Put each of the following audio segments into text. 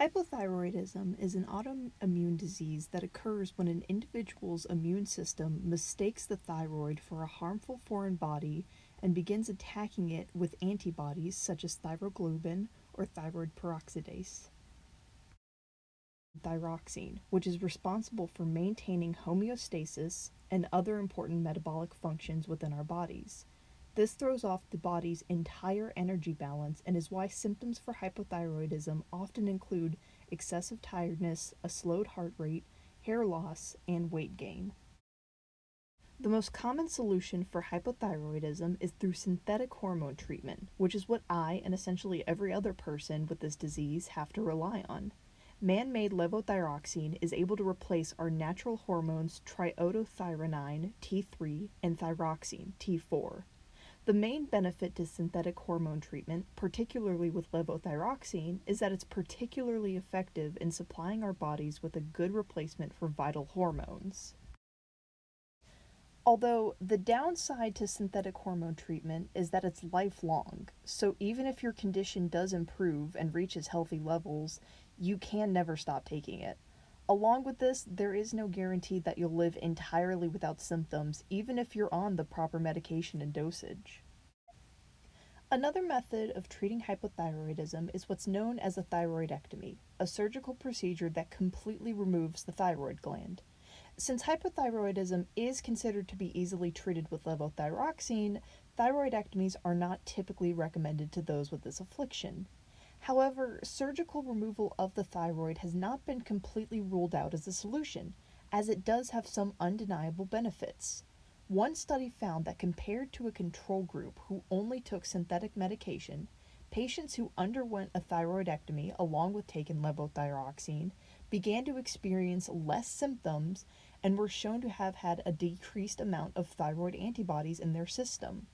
Hypothyroidism is an autoimmune disease that occurs when an individual's immune system mistakes the thyroid for a harmful foreign body and begins attacking it with antibodies such as thyroglobulin or thyroid peroxidase. Thyroxine, which is responsible for maintaining homeostasis and other important metabolic functions within our bodies. This throws off the body's entire energy balance and is why symptoms for hypothyroidism often include excessive tiredness, a slowed heart rate, hair loss, and weight gain. The most common solution for hypothyroidism is through synthetic hormone treatment, which is what I and essentially every other person with this disease have to rely on. Man-made levothyroxine is able to replace our natural hormones triiodothyronine, T3, and thyroxine, T4. The main benefit to synthetic hormone treatment, particularly with levothyroxine, is that it's particularly effective in supplying our bodies with a good replacement for vital hormones. Although the downside to synthetic hormone treatment is that it's lifelong, so even if your condition does improve and reaches healthy levels, you can never stop taking it. Along with this, there is no guarantee that you'll live entirely without symptoms, even if you're on the proper medication and dosage. Another method of treating hypothyroidism is what's known as a thyroidectomy, a surgical procedure that completely removes the thyroid gland. Since hypothyroidism is considered to be easily treated with levothyroxine, thyroidectomies are not typically recommended to those with this affliction. However, surgical removal of the thyroid has not been completely ruled out as a solution, as it does have some undeniable benefits. One study found that compared to a control group who only took synthetic medication, patients who underwent a thyroidectomy along with taking levothyroxine began to experience less symptoms and were shown to have had a decreased amount of thyroid antibodies in their system.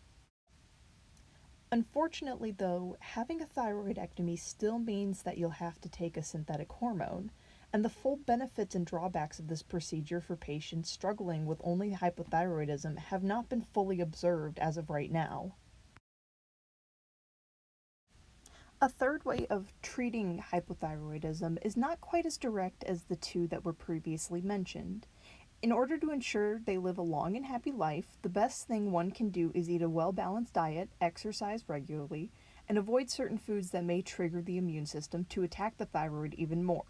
Unfortunately, though, having a thyroidectomy still means that you'll have to take a synthetic hormone, and the full benefits and drawbacks of this procedure for patients struggling with only hypothyroidism have not been fully observed as of right now. A third way of treating hypothyroidism is not quite as direct as the two that were previously mentioned. In order to ensure they live a long and happy life, the best thing one can do is eat a well-balanced diet, exercise regularly, and avoid certain foods that may trigger the immune system to attack the thyroid even more.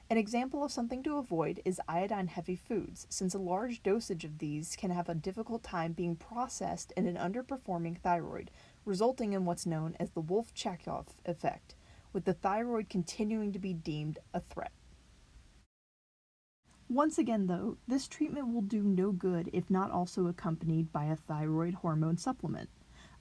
An example of something to avoid is iodine-heavy foods, since a large dosage of these can have a difficult time being processed in an underperforming thyroid, resulting in what's known as the Wolff-Chakoff effect, with the thyroid continuing to be deemed a threat. Once again, though, this treatment will do no good if not also accompanied by a thyroid hormone supplement.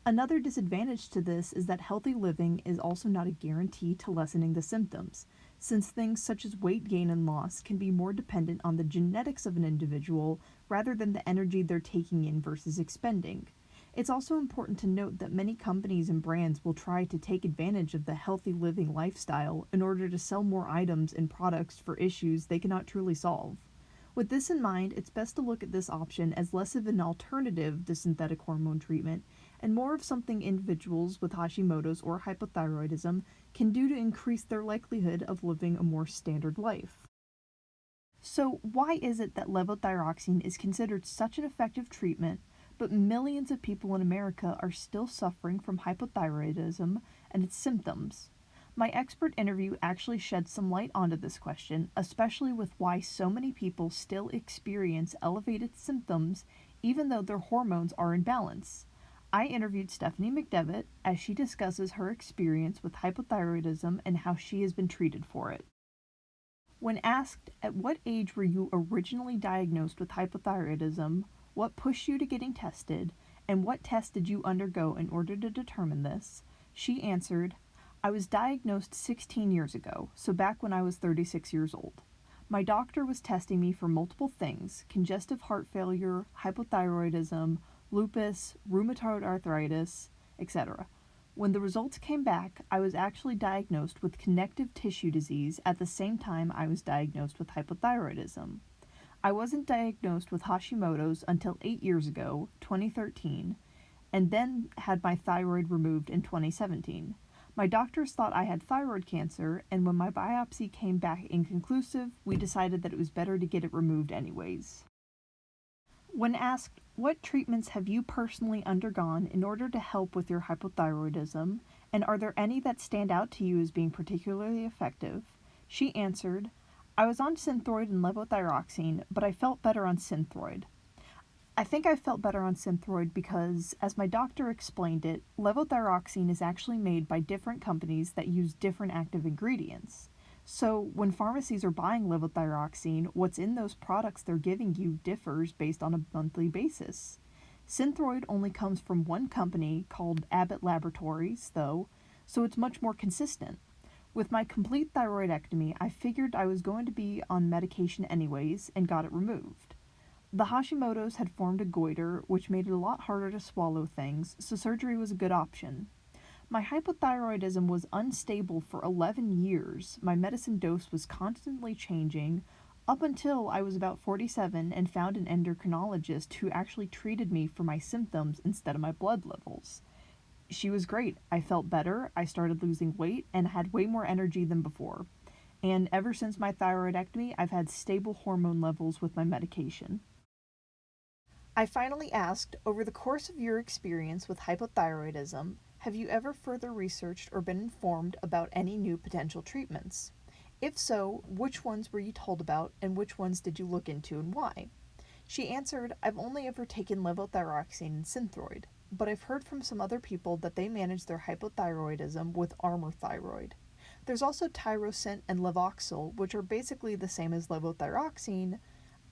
Another disadvantage to this is that healthy living is also not a guarantee to lessening the symptoms, since things such as weight gain and loss can be more dependent on the genetics of an individual rather than the energy they're taking in versus expending. It's also important to note that many companies and brands will try to take advantage of the healthy living lifestyle in order to sell more items and products for issues they cannot truly solve. With this in mind, it's best to look at this option as less of an alternative to synthetic hormone treatment and more of something individuals with Hashimoto's or hypothyroidism can do to increase their likelihood of living a more standard life. So, why is it that levothyroxine is considered such an effective treatment, but millions of people in America are still suffering from hypothyroidism and its symptoms? My expert interview actually sheds some light onto this question, especially with why so many people still experience elevated symptoms even though their hormones are in balance. I interviewed Stephanie McDevitt as she discusses her experience with hypothyroidism and how she has been treated for it. When asked at what age were you originally diagnosed with hypothyroidism, what pushed you to getting tested, and what test did you undergo in order to determine this, she answered, I was diagnosed 16 years ago, so back when I was 36 years old. My doctor was testing me for multiple things: congestive heart failure, hypothyroidism, lupus, rheumatoid arthritis, etc. When the results came back, I was actually diagnosed with connective tissue disease at the same time I was diagnosed with hypothyroidism. I wasn't diagnosed with Hashimoto's until 8 years ago, 2013, and then had my thyroid removed in 2017. My doctors thought I had thyroid cancer, and when my biopsy came back inconclusive, we decided that it was better to get it removed anyways. When asked, what treatments have you personally undergone in order to help with your hypothyroidism, and are there any that stand out to you as being particularly effective? She answered, I was on Synthroid and levothyroxine, but I felt better on Synthroid. I think I felt better on Synthroid because, as my doctor explained it, levothyroxine is actually made by different companies that use different active ingredients. So, when pharmacies are buying levothyroxine, what's in those products they're giving you differs based on a monthly basis. Synthroid only comes from one company called Abbott Laboratories, though, so it's much more consistent. With my complete thyroidectomy, I figured I was going to be on medication anyways and got it removed. The Hashimoto's had formed a goiter, which made it a lot harder to swallow things, so surgery was a good option. My hypothyroidism was unstable for 11 years. My medicine dose was constantly changing up until I was about 47 and found an endocrinologist who actually treated me for my symptoms instead of my blood levels. She was great. I felt better, I started losing weight, and had way more energy than before. And ever since my thyroidectomy, I've had stable hormone levels with my medication. I finally asked, over the course of your experience with hypothyroidism, have you ever further researched or been informed about any new potential treatments? If so, which ones were you told about and which ones did you look into and why? She answered, I've only ever taken levothyroxine and Synthroid, but I've heard from some other people that they manage their hypothyroidism with Armour Thyroid. There's also Tirosint and Levoxyl, which are basically the same as levothyroxine.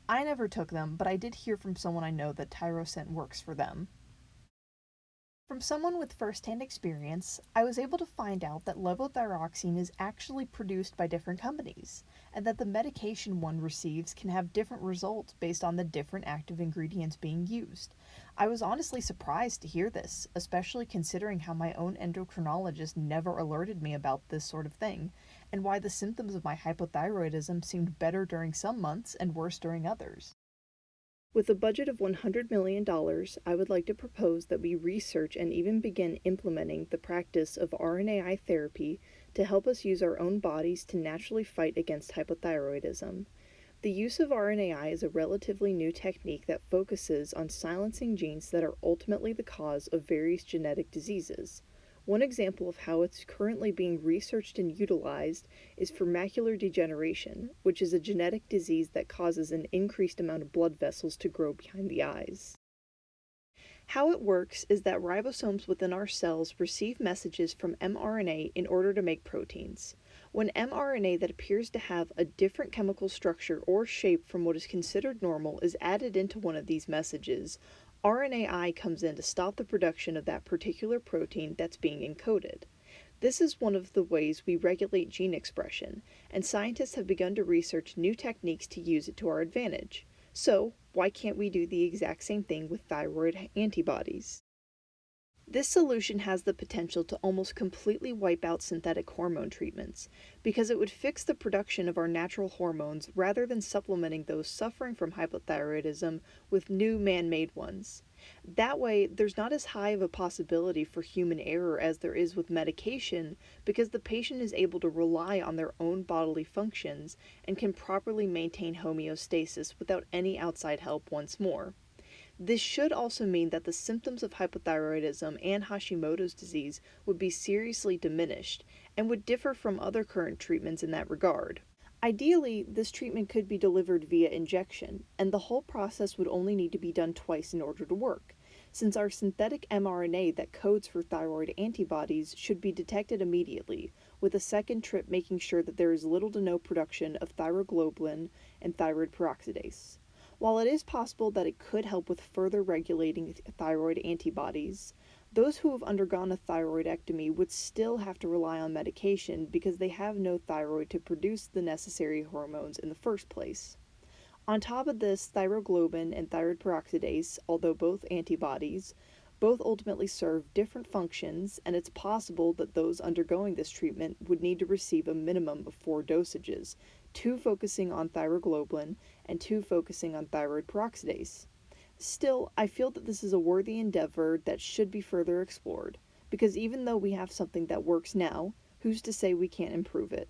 I never took them, but I did hear from someone I know that Tirosint works for them. From someone with first-hand experience, I was able to find out that levothyroxine is actually produced by different companies, and that the medication one receives can have different results based on the different active ingredients being used. I was honestly surprised to hear this, especially considering how my own endocrinologist never alerted me about this sort of thing, and why the symptoms of my hypothyroidism seemed better during some months and worse during others. With a budget of $100 million, I would like to propose that we research and even begin implementing the practice of RNAi therapy to help us use our own bodies to naturally fight against hypothyroidism. The use of RNAi is a relatively new technique that focuses on silencing genes that are ultimately the cause of various genetic diseases. One example of how it's currently being researched and utilized is for macular degeneration, which is a genetic disease that causes an increased amount of blood vessels to grow behind the eyes. How it works is that ribosomes within our cells receive messages from mRNA in order to make proteins. When mRNA that appears to have a different chemical structure or shape from what is considered normal is added into one of these messages, RNAi comes in to stop the production of that particular protein that's being encoded. This is one of the ways we regulate gene expression, and scientists have begun to research new techniques to use it to our advantage. So, why can't we do the exact same thing with thyroid antibodies? This solution has the potential to almost completely wipe out synthetic hormone treatments, because it would fix the production of our natural hormones rather than supplementing those suffering from hypothyroidism with new man-made ones. That way, there's not as high of a possibility for human error as there is with medication, because the patient is able to rely on their own bodily functions and can properly maintain homeostasis without any outside help once more. This should also mean that the symptoms of hypothyroidism and Hashimoto's disease would be seriously diminished and would differ from other current treatments in that regard. Ideally, this treatment could be delivered via injection, and the whole process would only need to be done twice in order to work, since our synthetic mRNA that codes for thyroid antibodies should be detected immediately, with a second trip making sure that there is little to no production of thyroglobulin and thyroid peroxidase. While it is possible that it could help with further regulating thyroid antibodies, those who have undergone a thyroidectomy would still have to rely on medication because they have no thyroid to produce the necessary hormones in the first place. On top of this, thyroglobin and thyroid peroxidase, although both antibodies, both ultimately serve different functions, and it's possible that those undergoing this treatment would need to receive a minimum of 4 dosages, 2 focusing on thyroglobulin and 2 focusing on thyroid peroxidase. Still, I feel that this is a worthy endeavor that should be further explored. because even though we have something that works now, who's to say we can't improve it?